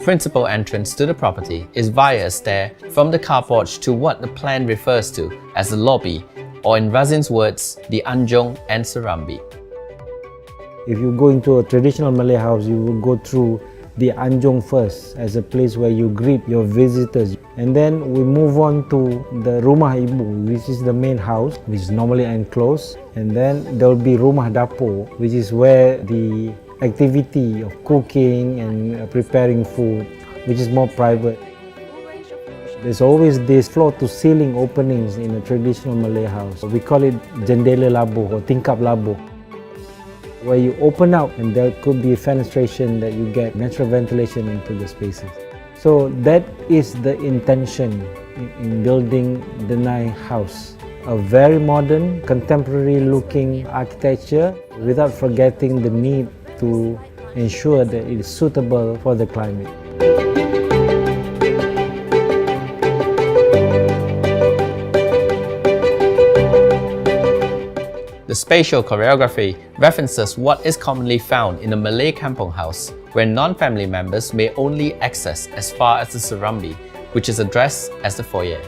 principal entrance to the property is via a stair from the car porch to what the plan refers to as the lobby, or in Razin's words, the Anjong and Serambi. If you go into a traditional Malay house, you will go through the Anjong first as a place where you greet your visitors. And then we move on to the Rumah Ibu, which is the main house, which is normally enclosed. And then there will be Rumah Dapur, which is where the activity of cooking and preparing food, which is more private. There's always this floor-to-ceiling openings in a traditional Malay house. We call it jendela labuh or tingkap labuh, where you open up and there could be fenestration that you get natural ventilation into the spaces. So that is the intention in building the Nai house. A very modern, contemporary looking architecture without forgetting the need to ensure that it is suitable for the climate. The spatial choreography references what is commonly found in a Malay kampong house, where non-family members may only access as far as the Serambi, which is addressed as the foyer.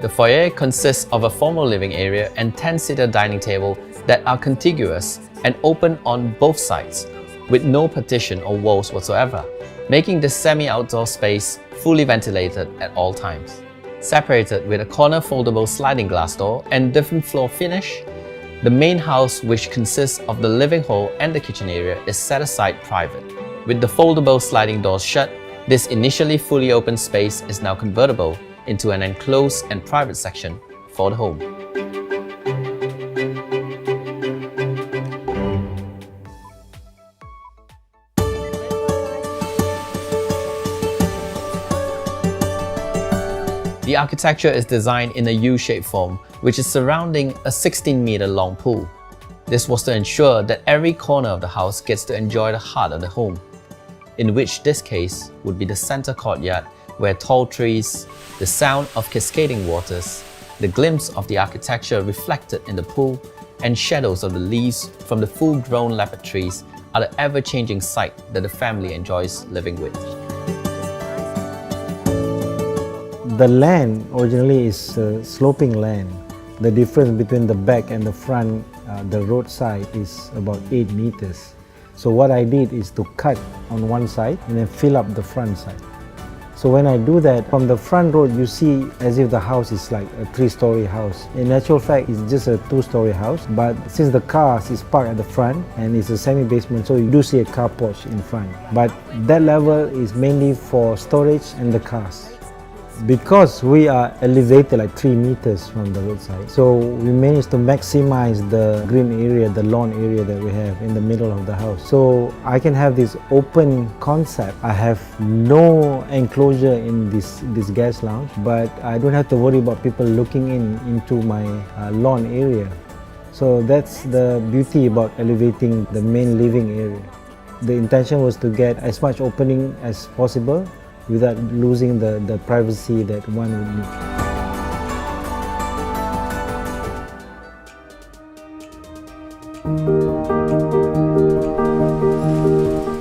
The foyer consists of a formal living area and 10-seater dining table that are contiguous and open on both sides, with no partition or walls whatsoever, making the semi-outdoor space fully ventilated at all times. Separated with a corner foldable sliding glass door and different floor finish, the main house, which consists of the living hall and the kitchen area, is set aside private. With the foldable sliding doors shut, this initially fully open space is now convertible into an enclosed and private section for the home. The architecture is designed in a U-shaped form, which is surrounding a 16-meter long pool. This was to ensure that every corner of the house gets to enjoy the heart of the home, in which this case would be the center courtyard, where tall trees, the sound of cascading waters, the glimpse of the architecture reflected in the pool, and shadows of the leaves from the full-grown leopard trees are the ever-changing sight that the family enjoys living with. The land originally is sloping land. The difference between the back and the front, the roadside, is about 8 meters. So what I did is to cut on one side and then fill up the front side. So when I do that, from the front road you see as if the house is like a 3-story house. In actual fact, it's just a 2-story house, but since the cars is parked at the front and it's a semi-basement, so you do see a car porch in front. But that level is mainly for storage and the cars. Because we are elevated like 3 meters from the roadside, so we managed to maximize the green area, the lawn area that we have in the middle of the house. So I can have this open concept. I have no enclosure in this guest lounge, but I don't have to worry about people looking into my lawn area. So that's the beauty about elevating the main living area. The intention was to get as much opening as possible without losing the privacy that one would need.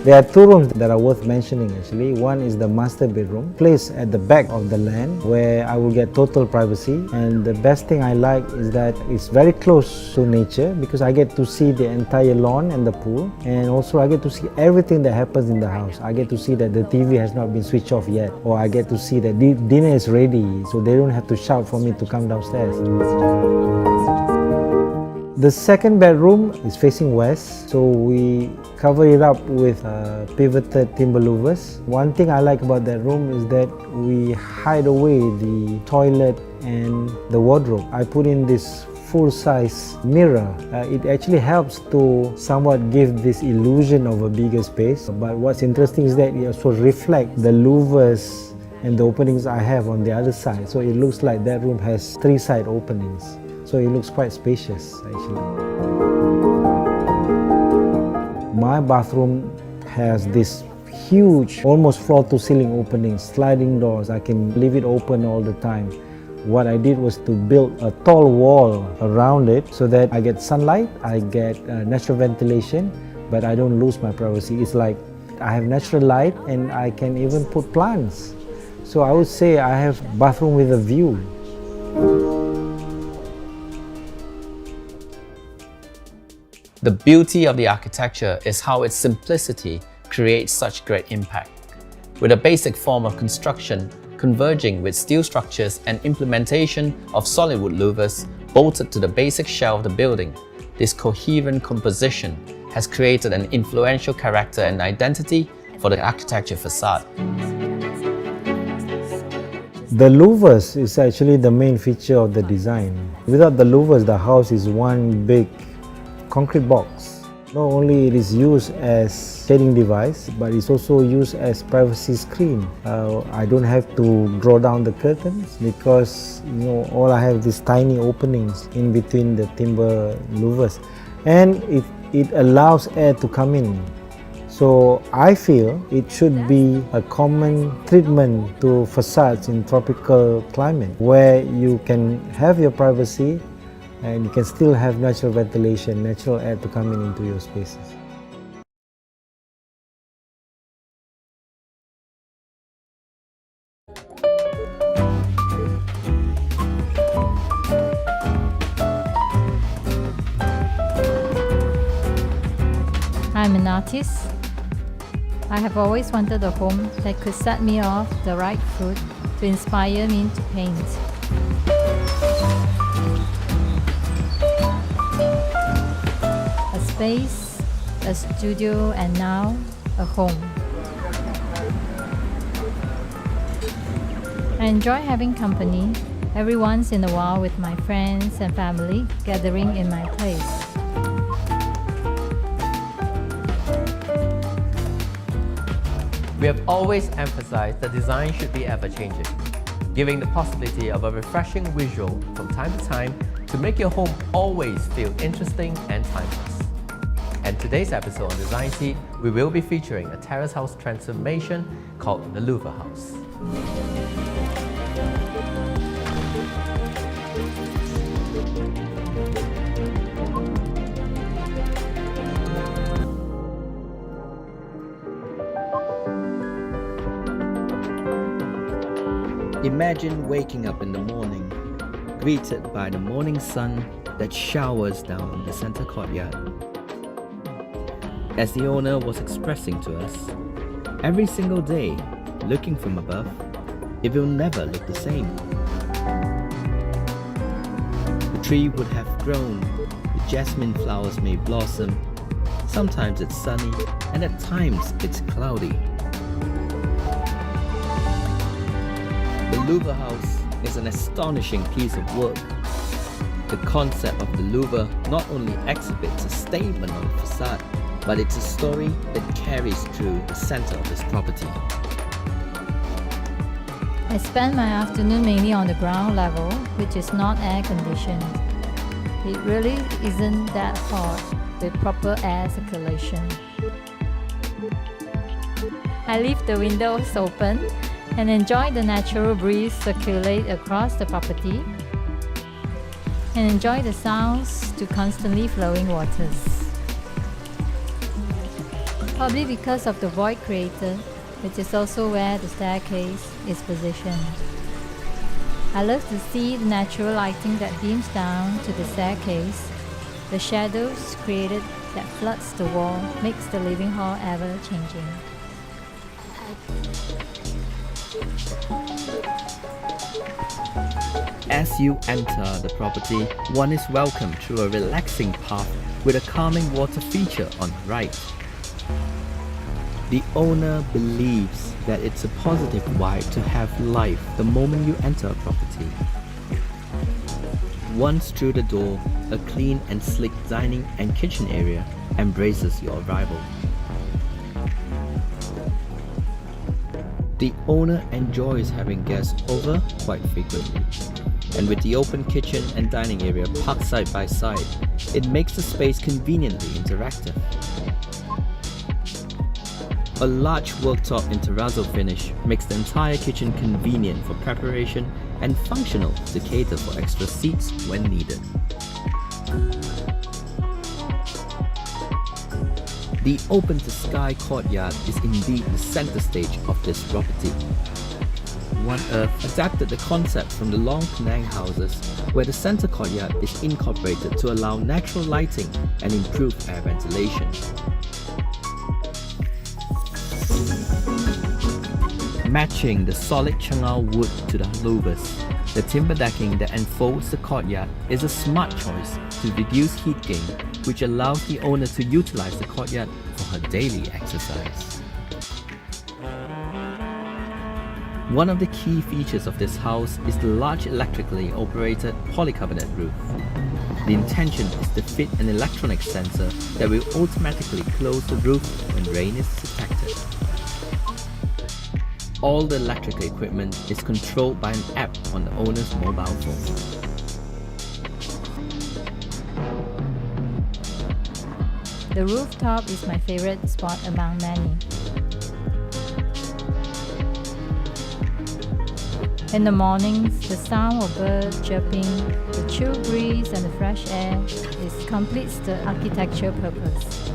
There are 2 rooms that are worth mentioning actually. One is the master bedroom, placed at the back of the land where I will get total privacy. And the best thing I like is that it's very close to nature because I get to see the entire lawn and the pool. And also I get to see everything that happens in the house. I get to see that the TV has not been switched off yet. Or I get to see that dinner is ready, so they don't have to shout for me to come downstairs. The second bedroom is facing west, so we cover it up with pivoted timber louvers. One thing I like about that room is that we hide away the toilet and the wardrobe. I put in this full-size mirror. It actually helps to somewhat give this illusion of a bigger space. But what's interesting is that it also reflects the louvers and the openings I have on the other side. So it looks like that room has 3 side openings. So it looks quite spacious actually. My bathroom has this huge, almost floor-to-ceiling openings, sliding doors. I can leave it open all the time. What I did was to build a tall wall around it so that I get sunlight, I get natural ventilation, but I don't lose my privacy. It's like I have natural light, and I can even put plants. So I would say I have bathroom with a view. The beauty of the architecture is how its simplicity creates such great impact. With a basic form of construction converging with steel structures and implementation of solid wood louvers bolted to the basic shell of the building, this coherent composition has created an influential character and identity for the architecture facade. The louvers is actually the main feature of the design. Without the louvers, the house is one big concrete box. Not only it is used as shading device, but it's also used as privacy screen. I don't have to draw down the curtains because all I have these tiny openings in between the timber louvers, and it allows air to come in. So I feel it should be a common treatment to facades in tropical climate, where you can have your privacy and you can still have natural ventilation, natural air to come in into your spaces. I'm an artist. I have always wanted a home that could set me off the right foot to inspire me to paint. A space, a studio, and now a home. I enjoy having company every once in a while with my friends and family gathering in my place. We have always emphasized that design should be ever-changing, giving the possibility of a refreshing visual from time to time to make your home always feel interesting and timeless. And today's episode on Design Seed, we will be featuring a terrace house transformation called the Louver House. Imagine waking up in the morning, greeted by the morning sun that showers down in the center courtyard. As the owner was expressing to us, every single day, looking from above, it will never look the same. The tree would have grown, the jasmine flowers may blossom, sometimes it's sunny, and at times it's cloudy. The Louver House is an astonishing piece of work. The concept of the louver not only exhibits a statement on the facade, but it's a story that carries through the center of this property. I spend my afternoon mainly on the ground level, which is not air conditioned. It really isn't that hot with proper air circulation. I leave the windows open and enjoy the natural breeze circulate across the property and enjoy the sounds to constantly flowing waters. Probably because of the void created, which is also where the staircase is positioned. I love to see the natural lighting that beams down to the staircase. The shadows created that floods the wall makes the living hall ever changing. As you enter the property, one is welcomed through a relaxing path with a calming water feature on the right. The owner believes that it's a positive vibe to have life the moment you enter a property. Once through the door, a clean and sleek dining and kitchen area embraces your arrival. The owner enjoys having guests over quite frequently, and with the open kitchen and dining area parked side by side, it makes the space conveniently interactive. A large worktop in terrazzo finish makes the entire kitchen convenient for preparation and functional to cater for extra seats when needed. The open-to-sky courtyard is indeed the center stage of this property. One Earth adapted the concept from the long Penang houses, where the center courtyard is incorporated to allow natural lighting and improve air ventilation. Matching the solid Changao wood to the louvers, the timber decking that enfolds the courtyard is a smart choice to reduce heat gain, which allows the owner to utilize the courtyard for her daily exercise. One of the key features of this house is the large electrically operated polycarbonate roof. The intention is to fit an electronic sensor that will automatically close the roof when rain is detected. All the electrical equipment is controlled by an app on the owner's mobile phone. The rooftop is my favorite spot among many. In the mornings, the sound of birds chirping, the chill breeze and the fresh air completes the architectural purpose.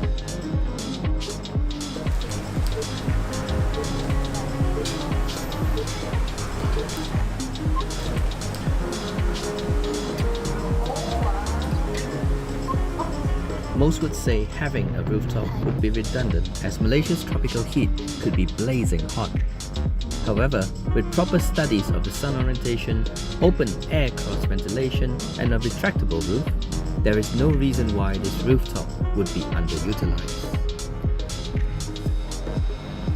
Most would say having a rooftop would be redundant, as Malaysia's tropical heat could be blazing hot. However, with proper studies of the sun orientation, open air cross ventilation and a retractable roof, there is no reason why this rooftop would be underutilized.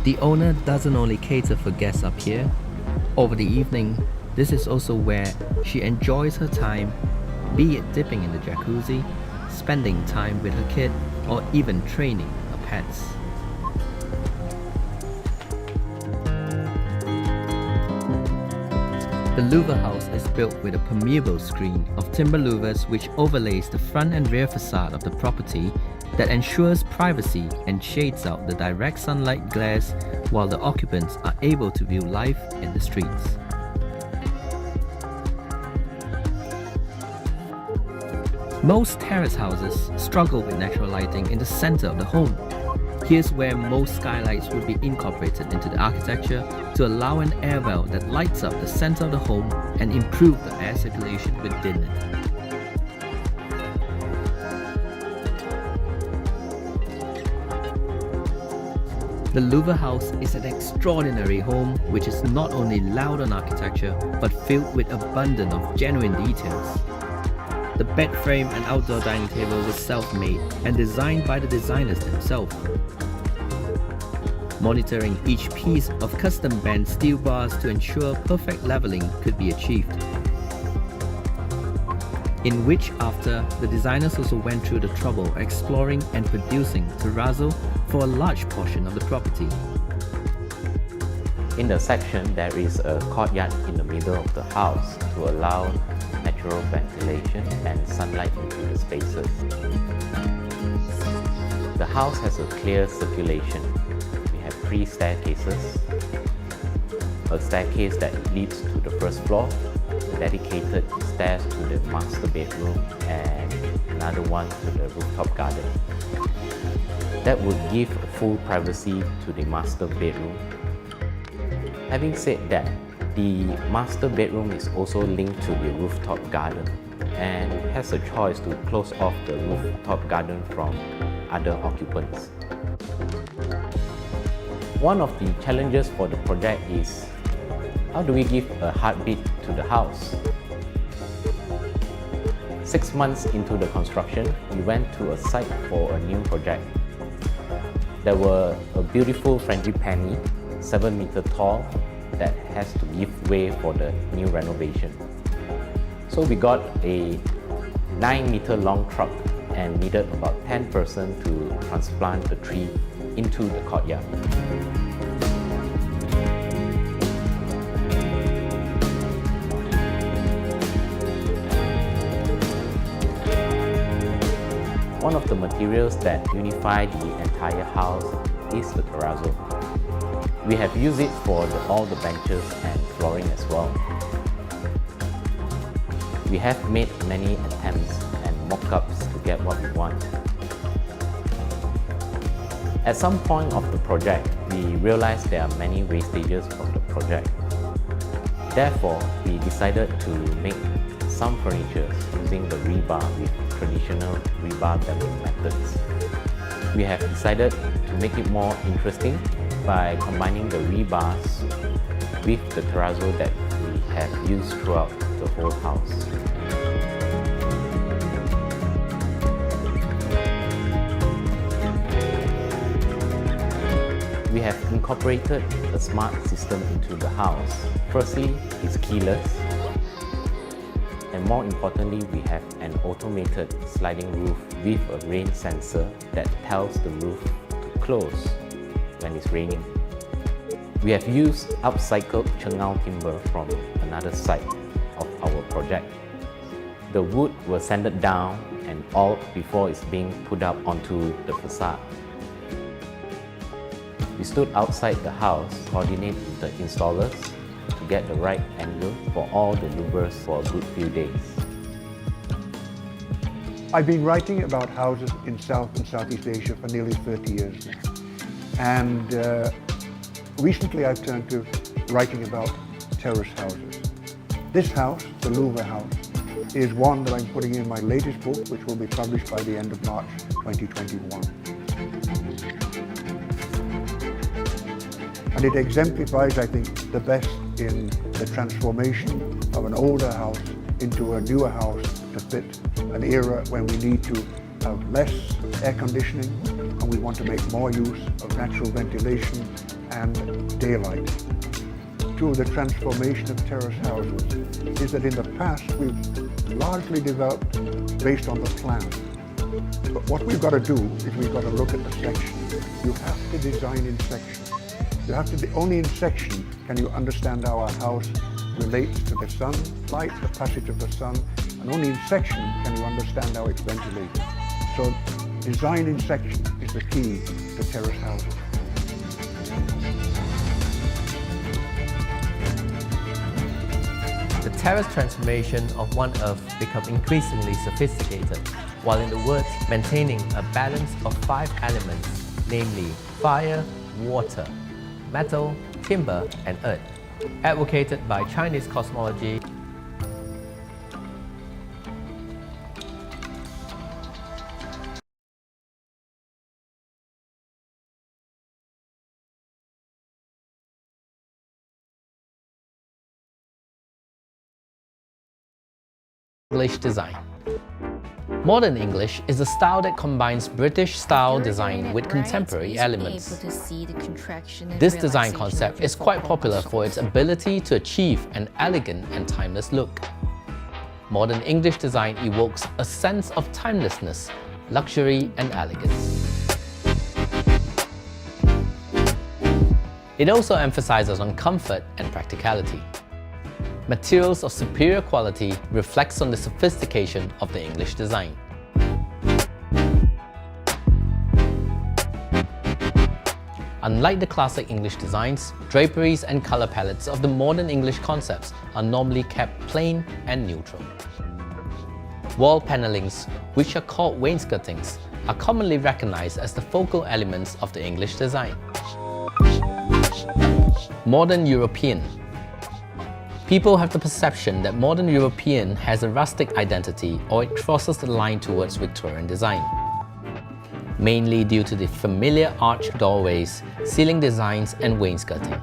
The owner doesn't only cater for guests up here. Over the evening, this is also where she enjoys her time, be it dipping in the jacuzzi, spending time with her kid, or even training her pets. The louver house is built with a permeable screen of timber louvers which overlays the front and rear facade of the property that ensures privacy and shades out the direct sunlight glares while the occupants are able to view life in the streets. Most terrace houses struggle with natural lighting in the center of the home. Here's where most skylights would be incorporated into the architecture to allow an air well that lights up the center of the home and improve the air circulation within it. The louver house is an extraordinary home which is not only loud on architecture but filled with abundance of genuine details. The bed frame and outdoor dining table was self-made and designed by the designers themselves. Monitoring each piece of custom bent steel bars to ensure perfect leveling could be achieved. In which after, the designers also went through the trouble of exploring and producing terrazzo for a large portion of the property. In the section, there is a courtyard in the middle of the house to allow natural ventilation and sunlight into the spaces. The house has a clear circulation. We have 3 staircases, a staircase that leads to the first floor, dedicated stairs to the master bedroom, and another one to the rooftop garden. That would give full privacy to the master bedroom. Having said that, the master bedroom is also linked to the rooftop garden and has a choice to close off the rooftop garden from other occupants. One of the challenges for the project is how do we give a heartbeat to the house? 6 months into the construction, we went to a site for a new project. There were a beautiful frangipani, 7 meters tall, that has to give way for the new renovation. So we got a 9-meter long truck and needed about 10 persons to transplant the tree into the courtyard. One of the materials that unify the entire house is the terrazzo. We have used it for all the benches and flooring as well. We have made many attempts and mock-ups to get what we want. At some point of the project, we realized there are many wastages from the project. Therefore, we decided to make some furniture using the rebar with traditional rebar dabbing methods. We have decided to make it more interesting by combining the rebars with the terrazzo that we have used throughout the whole house. We have incorporated a smart system into the house. Firstly, it's keyless. And more importantly, we have an automated sliding roof with a rain sensor that tells the roof to close when it's raining. We have used upcycled Chengao timber from another site of our project. The wood was sanded down and all before it's being put up onto the facade. We stood outside the house, coordinate with the installers to get the right angle for all the louvers for a good few days. I've been writing about houses in South and Southeast Asia for nearly 30 years now. And recently I've turned to writing about terrace houses. This house, the Louvre house, is one that I'm putting in my latest book, which will be published by the end of March 2021. And it exemplifies, I think, the best in the transformation of an older house into a newer house to fit an era when we need to have less air conditioning and we want to make more use of natural ventilation and daylight. To the transformation of terrace houses is that in the past we've largely developed based on the plan. But what we've got to do is we've got to look at the section. You have to design in sections. You have to, only in section can you understand how a house relates to the sunlight, the passage of the sun, and only in section can you understand how it's ventilated. So design in section is the key to terrace houses. The terrace transformation of One Earth become increasingly sophisticated, while in the words maintaining a balance of 5 elements, namely fire, water, metal, timber, and earth, advocated by Chinese cosmology. English design. Modern English is a style that combines British-style design with contemporary elements. This design concept is quite popular for its ability to achieve an elegant and timeless look. Modern English design evokes a sense of timelessness, luxury, and elegance. It also emphasizes on comfort and practicality. Materials of superior quality reflects on the sophistication of the English design. Unlike the classic English designs, draperies and color palettes of the modern English concepts are normally kept plain and neutral. Wall panelings, which are called wainscotings, are commonly recognized as the focal elements of the English design. Modern European. People have the perception that modern European has a rustic identity or it crosses the line towards Victorian design, mainly due to the familiar arched doorways, ceiling designs, and wainscoting.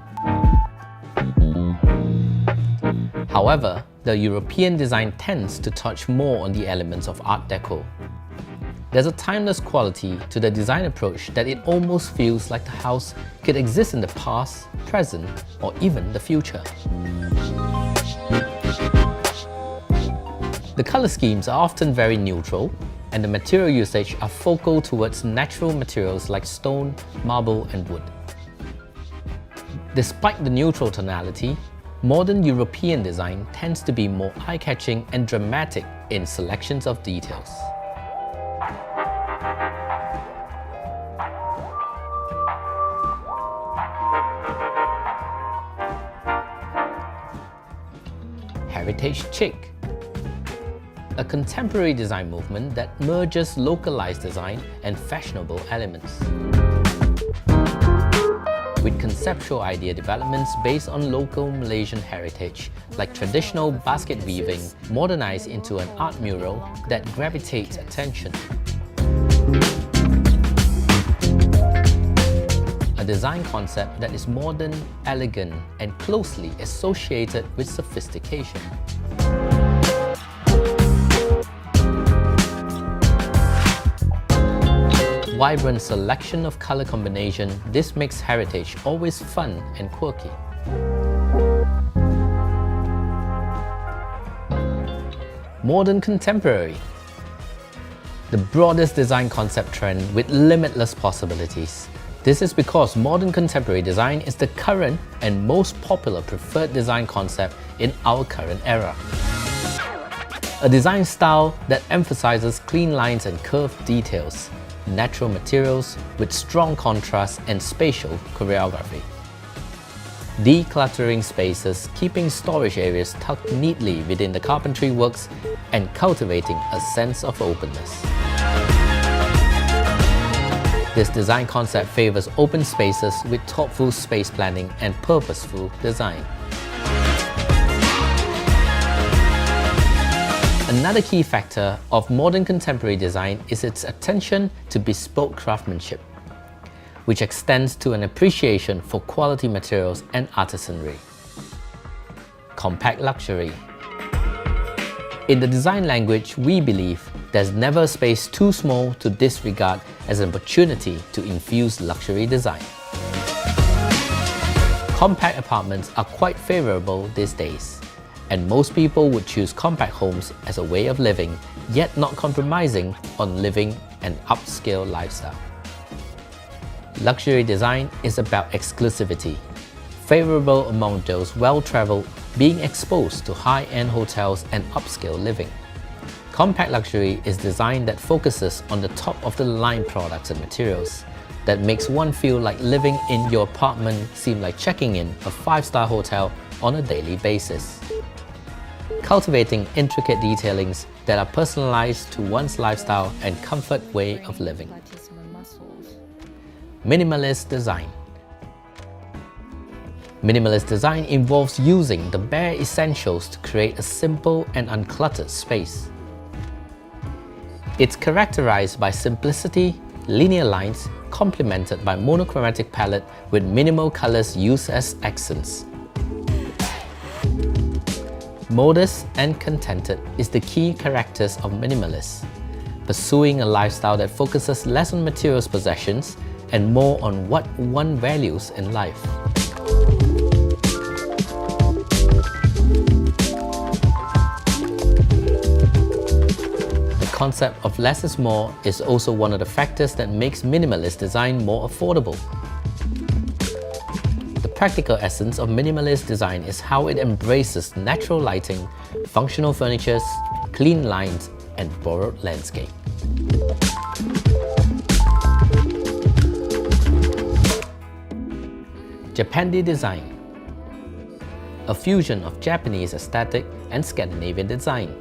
However, the European design tends to touch more on the elements of Art Deco. There's a timeless quality to the design approach that it almost feels like the house could exist in the past, present, or even the future. The color schemes are often very neutral, and the material usage are focal towards natural materials like stone, marble, and wood. Despite the neutral tonality, modern European design tends to be more eye-catching and dramatic in selections of details. Heritage chic. A contemporary design movement that merges localized design and fashionable elements. conceptual idea developments based on local Malaysian heritage, like traditional basket weaving, modernized into an art mural that gravitates attention. A design concept that is modern, elegant, and closely associated with sophistication. Vibrant selection of color combination, this makes heritage always fun and quirky. Modern contemporary. The broadest design concept trend with limitless possibilities. This is because modern contemporary design is the current and most popular preferred design concept in our current era. A design style that emphasizes clean lines and curved details, natural materials with strong contrast and spatial choreography. Decluttering spaces, keeping storage areas tucked neatly within the carpentry works, and cultivating a sense of openness. This design concept favors open spaces with thoughtful space planning and purposeful design. Another key factor of modern contemporary design is its attention to bespoke craftsmanship, which extends to an appreciation for quality materials and artisanry. Compact luxury. In the design language, we believe there's never a space too small to disregard as an opportunity to infuse luxury design. Compact apartments are quite favorable these days, and most people would choose compact homes as a way of living, yet not compromising on living an upscale lifestyle. Luxury design is about exclusivity, favorable among those well-traveled, being exposed to high-end hotels and upscale living. Compact luxury is design that focuses on the top-of-the-line products and materials, that makes one feel like living in your apartment seem like checking in a 5-star hotel on a daily basis. Cultivating intricate detailings that are personalized to one's lifestyle and comfort way of living. Minimalist design. Minimalist design involves using the bare essentials to create a simple and uncluttered space. It's characterized by simplicity, linear lines, complemented by monochromatic palette with minimal colors used as accents. Modest and contented is the key characters of minimalists, pursuing a lifestyle that focuses less on materials possessions and more on what one values in life. The concept of less is more is also one of the factors that makes minimalist design more affordable. The practical essence of minimalist design is how it embraces natural lighting, functional furnitures, clean lines, and borrowed landscape. Japandi design. A fusion of Japanese aesthetic and Scandinavian design.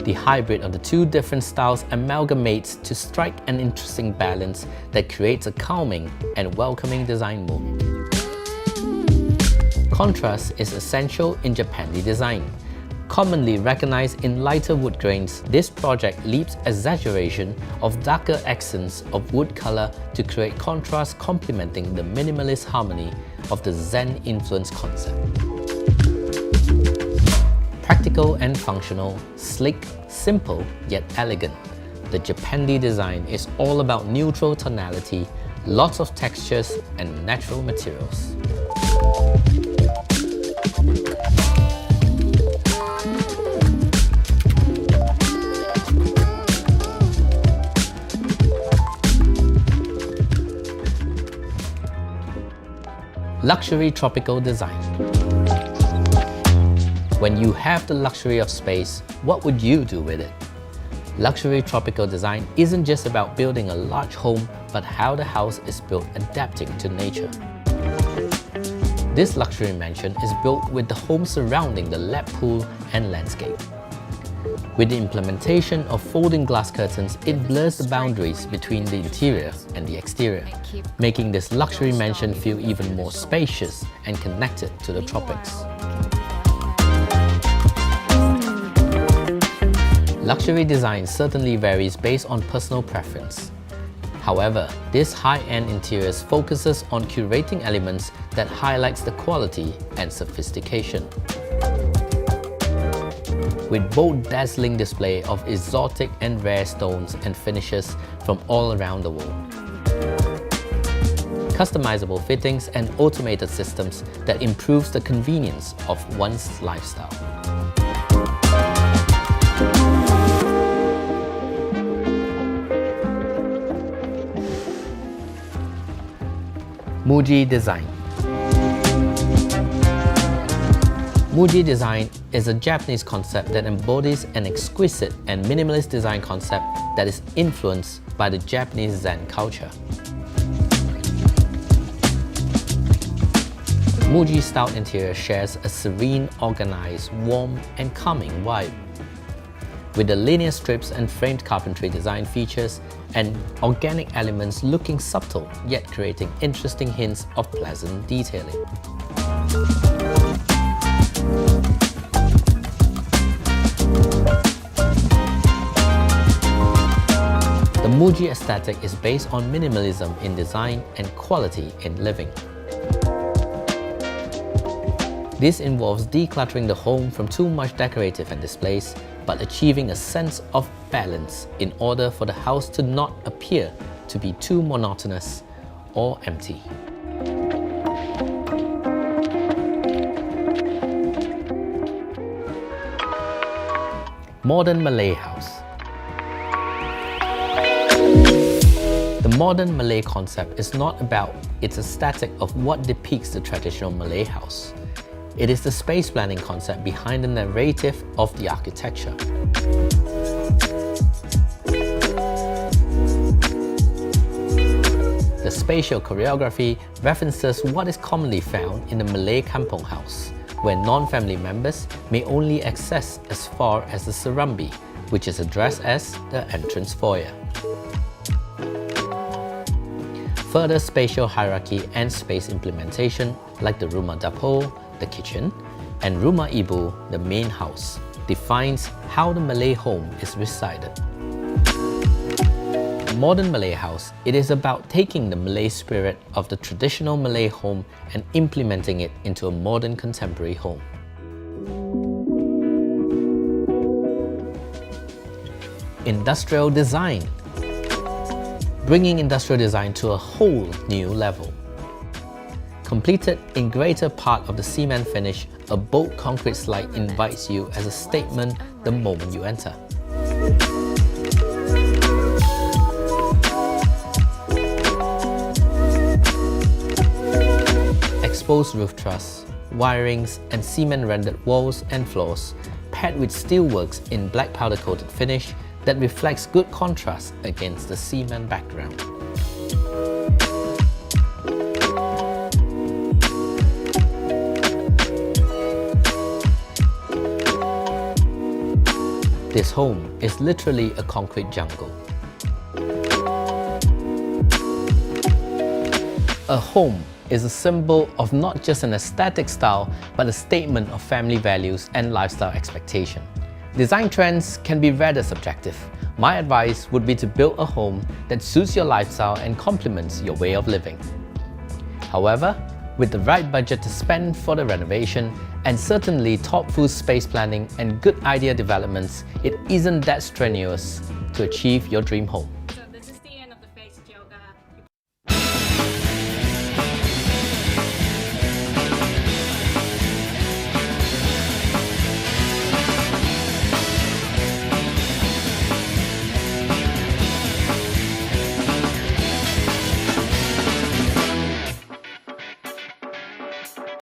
The hybrid of the two different styles amalgamates to strike an interesting balance that creates a calming and welcoming design mood. Contrast is essential in Japandi design. Commonly recognized in lighter wood grains, this project leaps exaggeration of darker accents of wood color to create contrast complementing the minimalist harmony of the Zen-influenced concept. Practical and functional, slick, simple yet elegant. The Japandi design is all about neutral tonality, lots of textures and natural materials. Luxury tropical design. When you have the luxury of space, what would you do with it? Luxury tropical design isn't just about building a large home, but how the house is built adapting to nature. This luxury mansion is built with the home surrounding the lap pool and landscape. With the implementation of folding glass curtains, it blurs the boundaries between the interior and the exterior, making this luxury mansion feel even more spacious and connected to the tropics. Luxury design certainly varies based on personal preference. However, this high-end interiors focuses on curating elements that highlights the quality and sophistication. With bold, dazzling display of exotic and rare stones and finishes from all around the world. Customizable fittings and automated systems that improves the convenience of one's lifestyle. Muji Design. Muji Design is a Japanese concept that embodies an exquisite and minimalist design concept that is influenced by the Japanese Zen culture. Muji style interior shares a serene, organized, warm and calming vibe. With the linear strips and framed carpentry design features and organic elements looking subtle yet creating interesting hints of pleasant detailing. The Muji aesthetic is based on minimalism in design and quality in living. This involves decluttering the home from too much decorative and displays, but achieving a sense of balance in order for the house to not appear to be too monotonous or empty. Modern Malay house. The modern Malay concept is not about its aesthetic of what depicts the traditional Malay house. It is the space planning concept behind the narrative of the architecture. The spatial choreography references what is commonly found in the Malay kampong house, where non-family members may only access as far as the serambi, which is addressed as the entrance foyer. Further spatial hierarchy and space implementation, like the rumah dapur, the kitchen, and rumah ibu, the main house, defines how the Malay home is resided. Modern Malay house, it is about taking the Malay spirit of the traditional Malay home and implementing it into a modern contemporary home. Industrial design. Bringing industrial design to a whole new level. Completed in greater part of the cement finish, a bold concrete slide invites you as a statement the moment you enter. Exposed roof truss, wirings and cement rendered walls and floors, paired with steelworks in black powder coated finish that reflects good contrast against the cement background. This home is literally a concrete jungle. A home is a symbol of not just an aesthetic style, but a statement of family values and lifestyle expectation. Design trends can be rather subjective. My advice would be to build a home that suits your lifestyle and complements your way of living. However, with the right budget to spend for the renovation, and certainly thoughtful space planning and good idea developments, it isn't that strenuous to achieve your dream home.